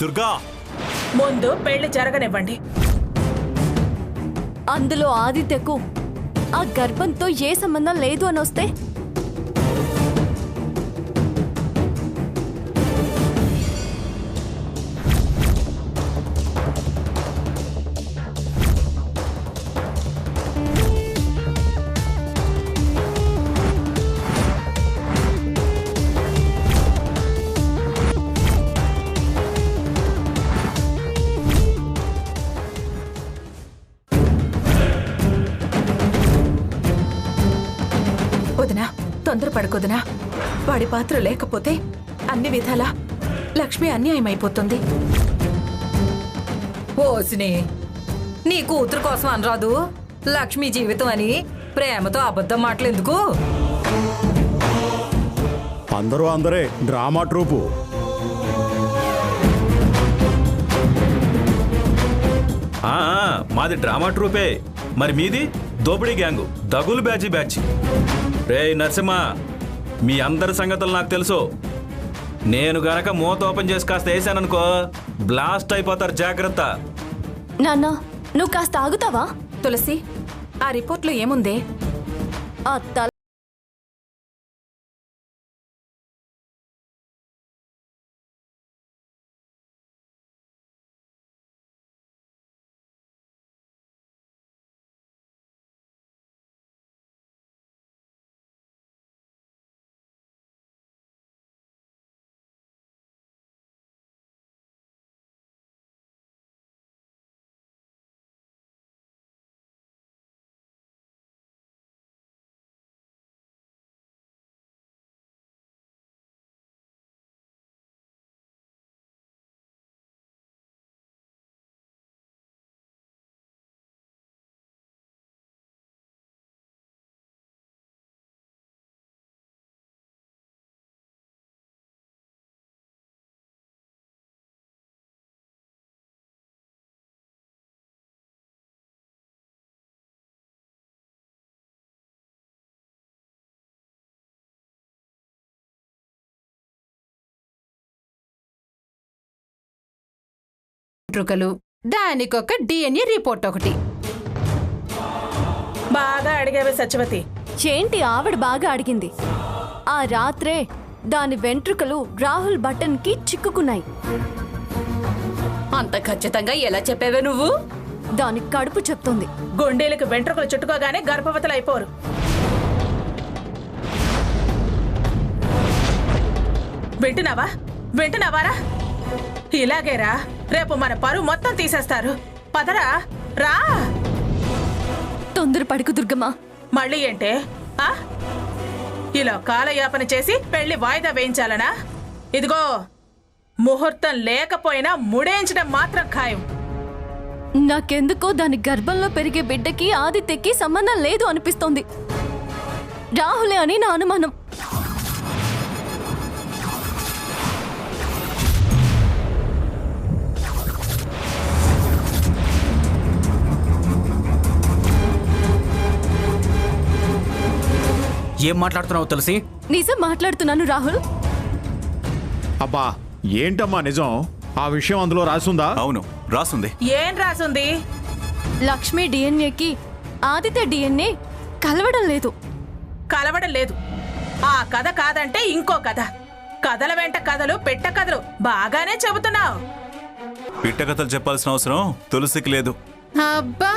దుర్గా, ముందు పెళ్లి జరగనివ్వండి. అందులో ఆదిత్యకు ఆ గర్భంతో ఏ సంబంధం లేదు అని వస్తే వదినా, తొందరపడకొదినా. వాడి పాత్ర లేకపోతే అన్ని విధాలా లక్ష్మి అన్యాయం అయిపోతుంది. ఓసిని, నీ కూతురు కోసం అనరాదు. లక్ష్మి జీవితం అని ప్రేమతో అబద్ధం మాటలెందుకు? అందరే డ్రామా ట్రూపు. మాది డ్రామా ట్రూపే. మరి మీది దోపిడీ గ్యాంగు, దగులు బ్యాచ్. రే నరసింహ, మీ అందరి సంగతులు నాకు తెలుసు. నేను గనక మూత ఓపెన్ చేసి కాస్త వేసాననుకో, బ్లాస్ట్ అయిపోతారు, జాగ్రత్త. నాన్న, నువ్వు కాస్త ఆగుతావా? తులసి, ఆ రిపోర్ట్లో ఏముందే? ఆ తల వెంట్రుకలు, దానికొక డిఎన్ఏ రిపోర్ట్ ఒకటి. బాగా అడిగావే సత్యవతి. ఏంటి ఆవిడ బాగా అడిగింది? ఆ రాత్రే దాని వెంట్రుకలు రాహుల్ బటన్ కి చిక్కుకున్నాయి. అంత ఖచ్చితంగా ఎలా చెప్పావే నువ్వు? దాని కడుపు చెప్తుంది. గుండెలకు వెంట్రుకలు చుట్టుకోగానే గర్భవతులు అయిపోరు. వింటున్నావారా? ఇలాగేరా, రేపు మన పరువు మొత్తం తీసేస్తారు. పదరా, రా. తొందరపడకు దుర్గమ్మా. మళ్ళీ ఏంటే? ఇలా కాలయాపన చేసి పెళ్లి వాయిదా వేయించాలనా? ఇదిగో, ముహూర్తం లేకపోయినా ముడేయించడం మాత్రం ఖాయం. నాకెందుకో దాని గర్భంలో పెరిగే బిడ్డకి ఆదిత్యకి సంబంధం లేదు అనిపిస్తోంది. రాహులే అని నా అనుమానం. ఏం మాట్లాడుతున్నావు తులసి? నిజం మాట్లాడుతున్నాను రాహుల్. అబ్బా, ఏంటమ్మా నిజం? ఆ విషయం అందులో రాసుందా? అవును, రాసుంది. ఏం రాసుంది? లక్ష్మి డిఎన్ఏకి ఆదిత్య డిఎన్ఏ కలవడం లేదు. కలవడం లేదు. ఆ కథ కాదంటే ఇంకో కథ. కథల వెంట కథలు, పెట్ట కథలు. బాగానే చెబుతున్నావు. పిట్ట కథలు చెప్పాల్సిన అవసరం తులసికి లేదు. అబ్బా,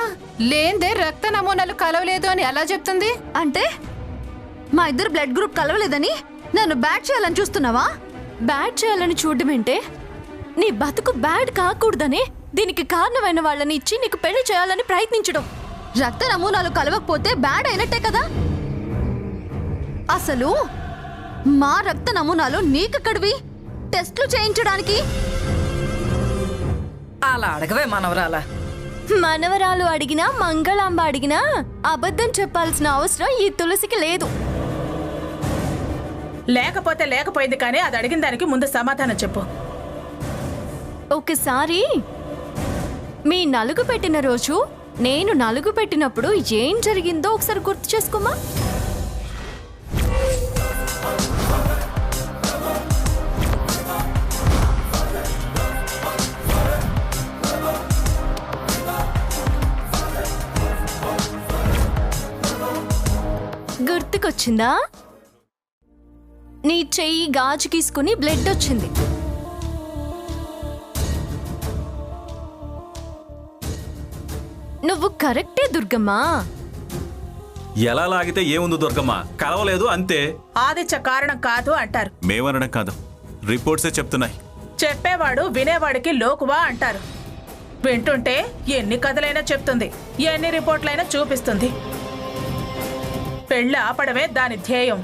లేందే రక్త నమూనాలు కలవలేదు అని ఎలా చెప్తుంది? అంటే మా ఇద్దరు బ్లడ్ గ్రూప్ కలవలేదని నన్ను బ్యాడ్ చేయాలని చూస్తున్నావా? బ్యాడ్ చేయాలని చూడమేంటే, నీ బతుకు బ్యాడ్ కాకూడదని దీనికి కారణమైన వాళ్ళని ఇచ్చి నీకు పెళ్లి చేయాలని ప్రయత్నించడం. రక్త నమూనాలు కలవకపోతే బ్యాడ్ అయినట్టే కదా. అసలు మా రక్త నమూనాలు నీకెక్కడివి టెస్ట్లు చేయించడానికి? అలా అడగవే మనవరాలా. మనవరాలు అడిగినా మంగళాంబ అడిగినా అబద్ధం చెప్పాల్సిన అవసరం ఈ తులసికి లేదు. లేకపోతే లేకపోయింది, కానీ అది అడిగిన దానికి ముందు సమాధానం చెప్పు. ఒకసారి మీ నలుగు పెట్టిన రోజు నేను నలుగు పెట్టినప్పుడు ఏం జరిగిందో ఒకసారి గుర్తు చేసుకోమా? గుర్తుకొచ్చిందా? నీ చెయ్యి గాజు గీసుకుని బ్లడ్ వచ్చింది. నువ్వు కరెక్టే దుర్గమ్మా. ఎలా లాగితే ఏముంది దుర్గమ్మ, కలవలేదు అంతే. ఆదిత్య కారణం కాదు అంటారు. మేమనడం కాదు, రిపోర్ట్సే చెప్తున్నాయి. చెప్పేవాడు వినేవాడికి లోకువా అంటారు. వింటుంటే ఎన్ని కథలైనా చెప్తుంది, ఎన్ని రిపోర్ట్లైనా చూపిస్తుంది. పెళ్ళి ఆపడమే దాని ధ్యేయం.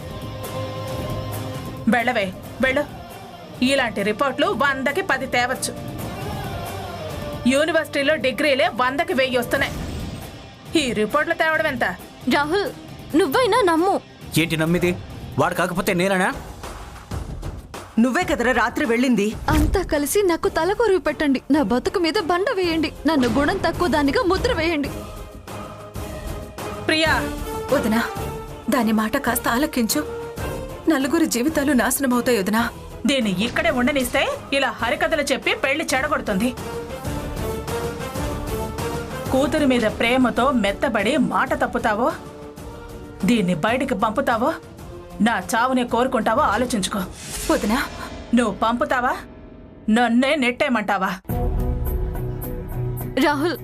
వెళ్ళవే వెళ్ళు. ఇలాంటి రిపోర్ట్లు 100కి 10 తేవచ్చు. యూనివర్సిటీలో డిగ్రీలే 100కి 1000 వస్తున్నాయి. ఈ రిపోర్ట్లు తేవడం ఎంత? రాహుల్, నువ్వైనా నమ్ము. ఏంటి నమ్మిది? వాడు కాకపోతే నేనా? నువ్వే కదరా రాత్రి వెళ్ళింది. అంతా కలిసి నాకు తలకొరివి పెట్టండి. నా బతుకు మీద బండ వేయండి. నన్ను గుణం తక్కువ దానిగా ముద్ర వేయండి. ప్రియా, వదినా, దాని మాట కాస్త ఆలకించు. నలుగురి జీవితాలు నాశనమవుతాయి వదినా. దీన్ని ఇక్కడే ఉండనిస్తే ఇలా హరికథలు చెప్పి పెళ్లి చెడగొడుతుంది. కూతురి మీద ప్రేమతో మెత్తబడి మాట తప్పుతావో, దీన్ని బయటికి పంపుతావో, నా చావునే కోరుకుంటావో ఆలోచించుకో. వదినా, నువ్వు పంపుతావా, నన్నే నెట్టేమంటావా? రాహుల్,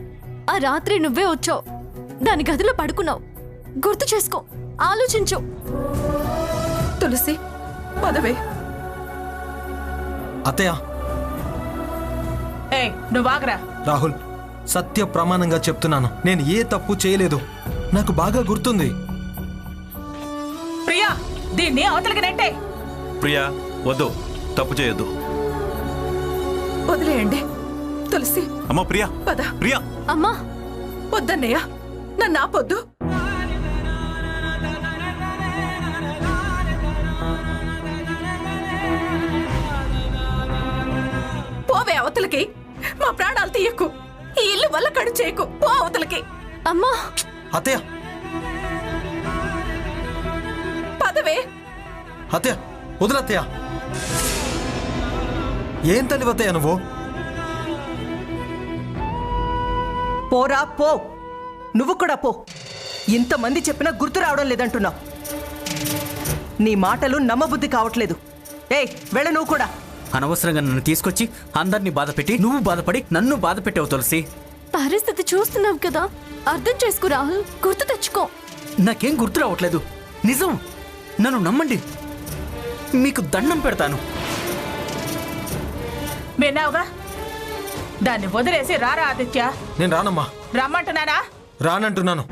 ఆ రాత్రి నువ్వే వచ్చావు. దాని గదిలో పడుకున్నావు. గుర్తు చేసుకో, ఆలోచించు. తులసి పదవే. అత్తయ్య, ఏయ్, నువ్వు ఆగరా. రాహుల్, సత్య ప్రమాణంగా చెప్తున్నాను, నేను ఏ తప్పు చేయలేదు. నాకు బాగా గుర్తుంది. ప్రియా, దీన్ని అవతలికి నెట్టే. ప్రియా వద్దు, తప్పు చేయొద్దు. వదిలేయండి. తులసి అమ్మా ప్రియా, పద. ప్రియా. అమ్మా, వద్దన్నయ్య, నన్ను ఆపొద్దు. పోవే అవతలకి. మా ప్రాణాలు తీయకు. ఈ ఇల్లు వల్ల కడు చేయకు. పో అవతలకి. అమ్మా. అత్తయ్య, పదవే. అత్తయ్య వదిలత్తయ్య. ఏం తల్లివత్తయ్య నువ్వు? పోరా పో. నువ్వు కూడా పో. ఇంతమంది చెప్పినా గుర్తు రావడం లేదంటున్నావు. నీ మాటలు నమ్మబుద్ధి కావట్లేదు. ఏయ్, వెళ్ళ నువ్వు కూడా. అనవసరంగా నన్ను తీసుకొచ్చి అందరినీ బాధపెట్టి నువ్వు బాధపడి నన్ను బాధ పెట్టావు తులసి. పరిస్థితి చూస్తున్నావు కదా, అర్థం చేసుకో రాహుల్. గుర్తు తెచ్చుకో. నాకేం గుర్తు రావట్లేదు. నిజం, నన్ను నమ్మండి. మీకు దండం పెడతాను. విన్నావుగా, దాన్ని వదిలేసి రారా ఆదిత్య. నేను రానమ్మా. రమ్మంటున్నానా? రానంటున్నాను.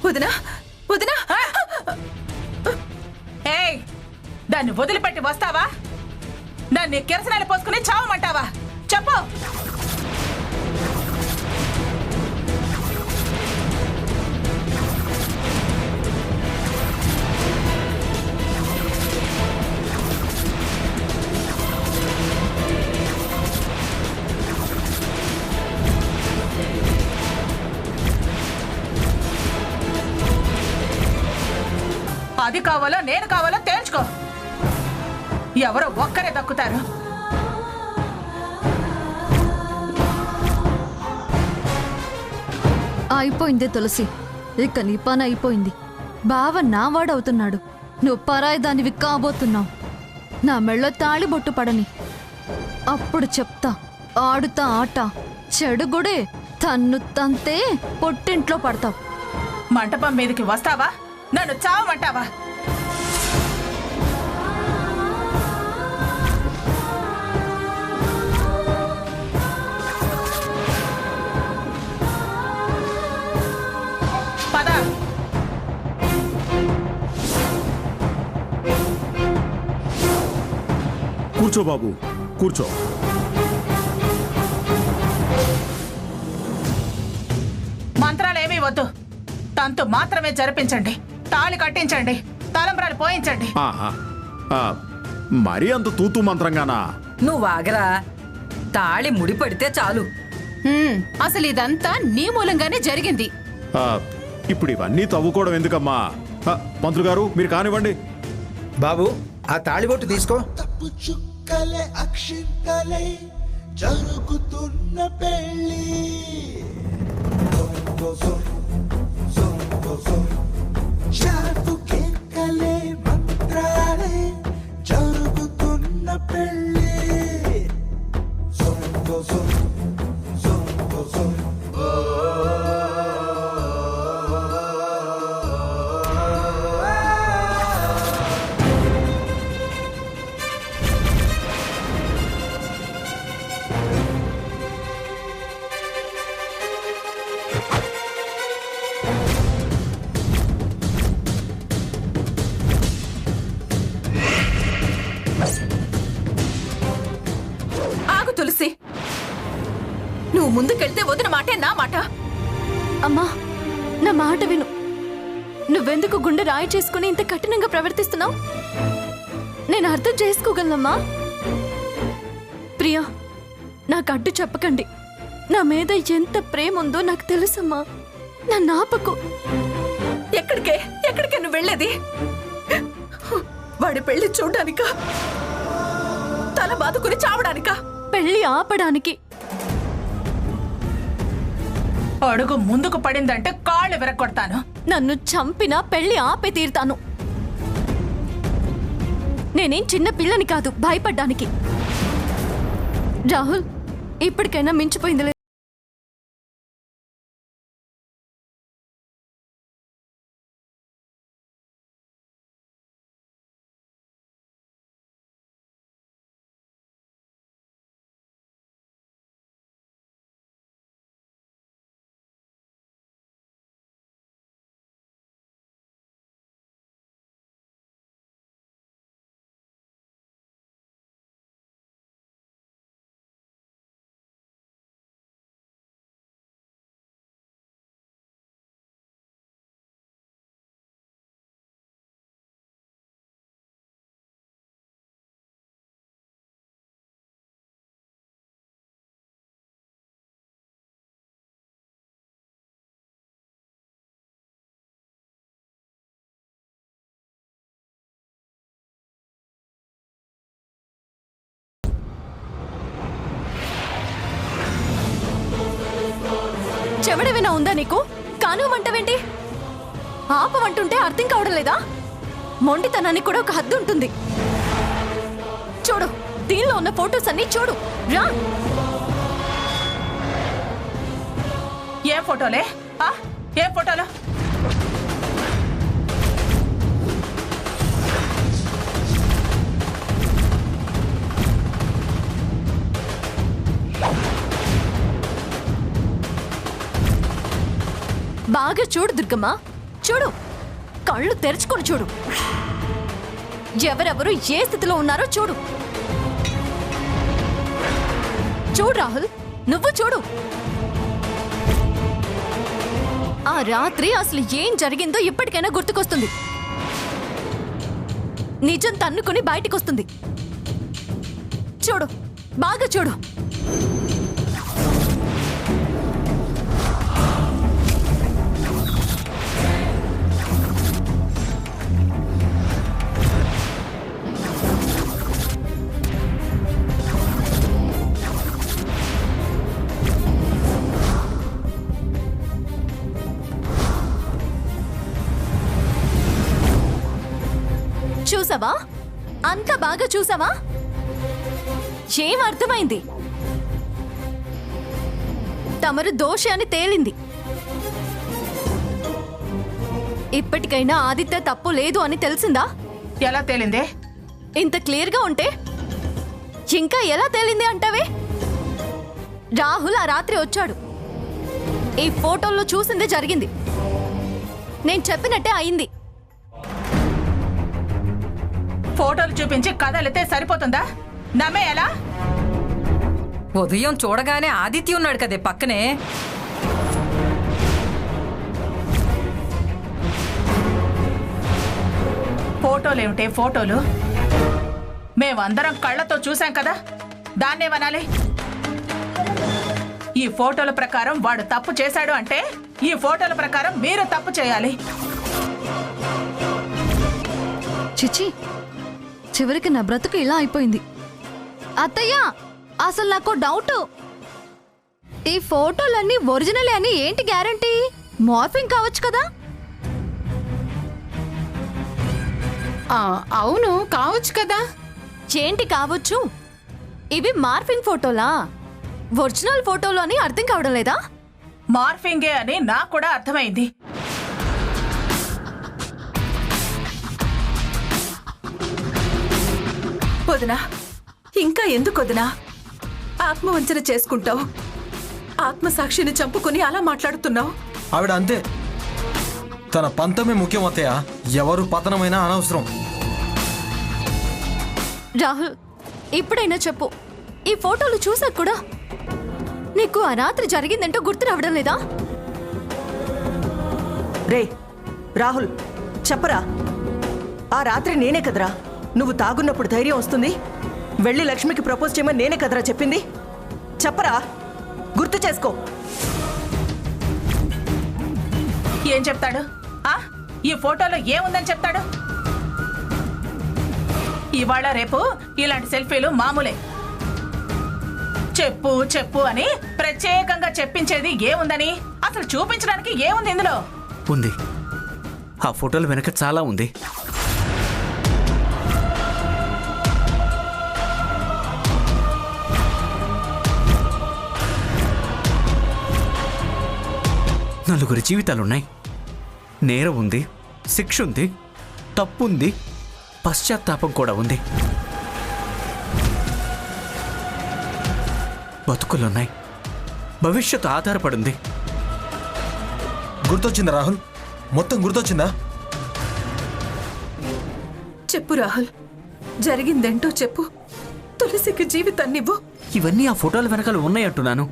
వదినా, వదినా. ఏయ్, దాన్ని వదిలిపెట్టి వస్తావా? దాన్ని కిరసనాలు పోసుకుని చావమంటావా? చెప్పు. అది కావాలో నేను కావాలో తేల్చుకో. ఎవరో ఒక్కరే దక్కుతారు. అయిపోయింది తులసి, ఇక నీ పని అయిపోయింది. బావ నా వాడవుతున్నాడు, నువ్వు పరాయి దానివి కాబోతున్నావు. నా మెళ్ళో తాళి బొట్టు పడని, అప్పుడు చెప్తా ఆడుతా ఆట. చెడుగుడే తన్ను తంతే పొట్టింట్లో పడతావు. మంటపం మీదకి వస్తావా? నన్ను చావమంటావా? పద. కూర్చో బాబు, కూర్చో. మంత్రాలేమీ వద్దు. తంతు మాత్రమే జరిపించండి. తాళి కట్టించండి. తలంబ్రాలు పోయించండి. ఆహా, మరీ అంత తూతూ మంత్రంగానా? నువ్వు ఆగరా. తాళి ముడి పడితే చాలు. అసలు ఇదంతా నీ మూలంగానే జరిగింది. ఆ, ఇప్పుడు ఇవన్నీ తవ్వుకోవడం ఎందుకమ్మా? మంత్రులు గారు మీరు కానివ్వండి. బాబు ఆ తాళిబొట్టు తీసుకో. తప్పు చుక్కలే అక్షింతలై జరుగుతున్న పెళ్ళి, షాపు కేకలే మంత్రాలే జరుగుతున్న పెళ్ళి. ఆగు తులసి, నువ్వు ముందుకెళ్తే వదిన మాటే నా మాట. అమ్మా నా మాట విను. నువ్వెందుకు గుండె రాయి చేసుకుని ఇంత కఠినంగా ప్రవర్తిస్తున్నావు? నేను అర్థం చేసుకోగలనమ్మా. ప్రియా, నాకు అడ్డు చెప్పకండి. నా మీద ఎంత ప్రేమ ఉందో నాకు తెలుసమ్మా. నన్ను ఆపకు. ఎక్కడికే నువ్వు వెళ్ళేది? వాడి పెళ్లి చూడ్డానికా, తల బాదుకుని చావడానికా? పెళ్లి ఆపడానికి. అడుగు ముందుకు పడిందంటే కాళ్ళు విరగొడతాను. నన్ను చంపినా పెళ్లి ఆపే తీరుతాను. నేనేం చిన్న పిల్లని కాదు భయపడ్డానికి. రాహుల్, ఇప్పటికైనా మించిపోయింది. చెవడేమైనా ఉందా నీకు? కానివ్వంటావేంటి? ఆపమంటుంటే అర్థం కావడం లేదా? మొండితనానికి కూడా ఒక హద్దు ఉంటుంది. చూడు, దీనిలో ఉన్న ఫోటోస్ అన్ని చూడు. రా. ఏ ఫోటోలే? ఏ ఫోటోలు? బాగా చూడు దుర్గమ్మ, చూడు. కళ్ళు తెరుచుకొని చూడు. ఎవరెవరు ఏ స్థితిలో ఉన్నారో చూడు. చూడు రాహుల్, నువ్వు చూడు. ఆ రాత్రి అసలు ఏం జరిగిందో ఇప్పటికైనా గుర్తుకొస్తుంది. నిజం తన్నుకుని బయటికొస్తుంది. చూడు, బాగా చూడు. చూసావా? అంత బాగా చూసావా? ఏం అర్థమైంది? తమరు దోషి అని తేలింది. ఇప్పటికైనా ఆదిత్య తప్పు లేదు అని తెలిసిందా? ఎలా తేలిందే? ఇంత క్లియర్గా ఉంటే ఇంకా ఎలా తేలింది అంటావే? రాహుల్ ఆ రాత్రి వచ్చాడు. ఈ ఫోటోల్లో చూసిందే జరిగింది. నేను చెప్పినట్టే అయింది. ఫోటోలు చూపించి కథలితే సరిపోతుందా? నమ్మే ఎలా? ఉదయం చూడగానే ఆదిత్య ఉన్నాడు కదే పక్కనే. ఫోటోలేమిటే ఫోటోలు? మేమందరం కళ్ళతో చూసాం కదా, దాన్నేమనాలి? ఈ ఫోటోల ప్రకారం వాడు తప్పు చేశాడు అంటే ఈ ఫోటోల ప్రకారం మీరు తప్పు చేయాలి. చిచి, చివరికి నా బ్రతుకు ఇలా అయిపోయింది. అత్తయ్య, అసలు నాకు డౌట్, ఈ ఫోటోలన్నీ ఒరిజినలే అని ఏంటి గ్యారంటీ? మార్ఫింగ్ కావచ్చు కదా? అవును, కావచ్చు కదా. ఏంటి కావచ్చు? ఇవి మార్ఫింగ్ ఫోటోలా, ఒరిజినల్ ఫోటోలు అని అర్థం కావడం లేదా? మార్ఫింగే అని నాకు కూడా అర్థమైంది. వదినా, ఇంకా ఎందుకు వదినా ఆత్మవంచన చేసుకుంటావు? ఆత్మసాక్షిని చంపుకుని అలా మాట్లాడుతున్నావు. ఆవిడ అంతే, తన పంతమే ముఖ్యం అత్తయ్య. ఎవరు పతనమైనా అనవసరం. రాహుల్, ఇప్పుడైనా చెప్పు, ఈ ఫోటోలు చూసాక కూడా నీకు ఆ రాత్రి జరిగిందంటూ గుర్తు రావడం లేదా? రే రాహుల్, చెప్పరా. ఆ రాత్రి నేనే కదరా నువ్వు తాగున్నప్పుడు ధైర్యం వస్తుంది వెళ్ళి లక్ష్మికి ప్రపోజ్ చేయమని నేనే కదరా చెప్పింది. చెప్పరా, గుర్తు చేసుకో. ఏం చెప్తాడు? ఈ ఫోటోలో ఏముందని చెప్తాడు? ఇవాళ రేపు ఇలాంటి సెల్ఫీలు మామూలే. చెప్పు చెప్పు అని ప్రత్యేకంగా చెప్పించేది ఏముందని? అసలు చూపించడానికి ఏముంది ఇందులో? ఉంది, ఆ ఫోటోల వెనక చాలా ఉంది. నలుగురి జీవితాలున్నాయి. నేరం ఉంది, శిక్ష ఉంది, తప్పుంది, పశ్చాత్తాపం కూడా ఉంది. బతుకులున్నాయి, భవిష్యత్తు ఆధారపడింది. గుర్తొచ్చిందా రాహుల్? మొత్తం గుర్తొచ్చిందా? చెప్పు రాహుల్, జరిగిందేంటో చెప్పు. తులసికి జీవితాన్నివ్వు. ఇవన్నీ ఆ ఫోటోల వెనకాల ఉన్నాయంటున్నాను,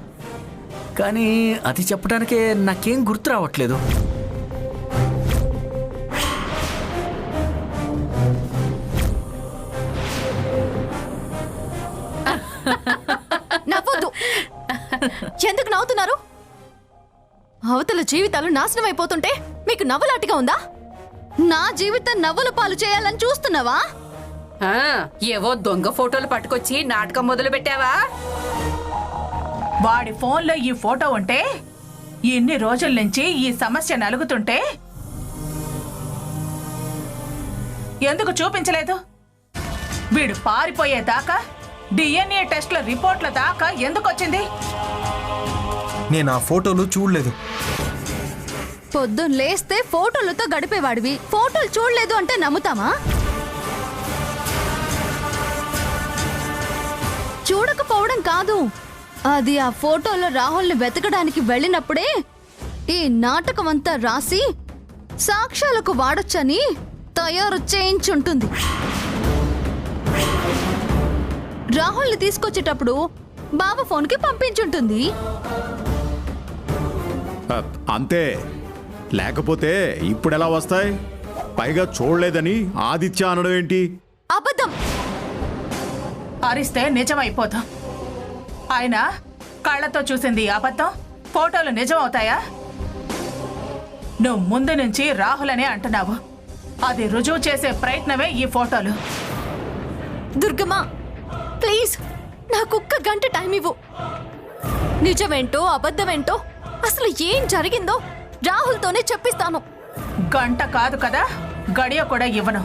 కానీ అది చెప్పడానికే నాకేం గుర్తు రావట్లేదు. నవ్వొద్దు. ఎందుకు నవ్వుతున్నారు? అవతల జీవితాలు నాశనం అయిపోతుంటే మీకు నవ్వులాటిగా ఉందా? నా జీవితం నవ్వుల పాలు చేయాలని చూస్తున్నావా? ఏవో దొంగ ఫోటోలు పట్టుకొచ్చి నాటకం మొదలు పెట్టావా? వాడి ఫోన్లో ఈ ఫోటో ఉంటే ఇన్ని రోజుల నుంచి ఈ సమస్య నలుగుతుంటే ఎందుకు చూపించలేదు? వీడు పారిపోయేదాకా డిఎన్ఏ టెస్ట్ల రిపోర్ట్ల దాకా ఎందుకు వచ్చింది? నేను ఆ ఫోటోలు చూడలేదు. పొద్దున్న లేస్తే ఫోటోలతో గడిపేవాడివి, ఫోటోలు చూడలేదు అంటే నమ్ముతామా? చూడకపోవడం కాదు, అది ఆ ఫోటోలో రాహుల్ని వెతకడానికి వెళ్ళినప్పుడే ఈ నాటకం అంతా రాసి సాక్ష్యాలకు వాడొచ్చని తయారు చేయించుంటుంది. రాహుల్ని తీసుకొచ్చేటప్పుడు బాబా ఫోన్కి పంపించుంటుంది. అంతే, లేకపోతే ఇప్పుడెలా వస్తాయి? పైగా చూడలేదని ఆదిత్య అనడం ఏంటి? అబద్ధం. అరిస్తే నిజమైపోతాం. ఆయన కళ్ళతో చూసింది అబద్ధం, ఫోటోలు నిజం అవుతాయా? నువ్వు ముందు నుంచి రాహుల్ అనే అంటున్నావు, అది రుజువు చేసే ప్రయత్నమే ఈ ఫోటోలు. దుర్గమ్మ, ప్లీజ్ నాకు ఒక్క గంట టైం ఇవ్వు. నిజమేంటో అబద్ధమేంటో అసలు ఏం జరిగిందో రాహుల్తోనే చెప్పిస్తాను. గంట కాదు కదా, గడియ కూడా ఇవ్వను.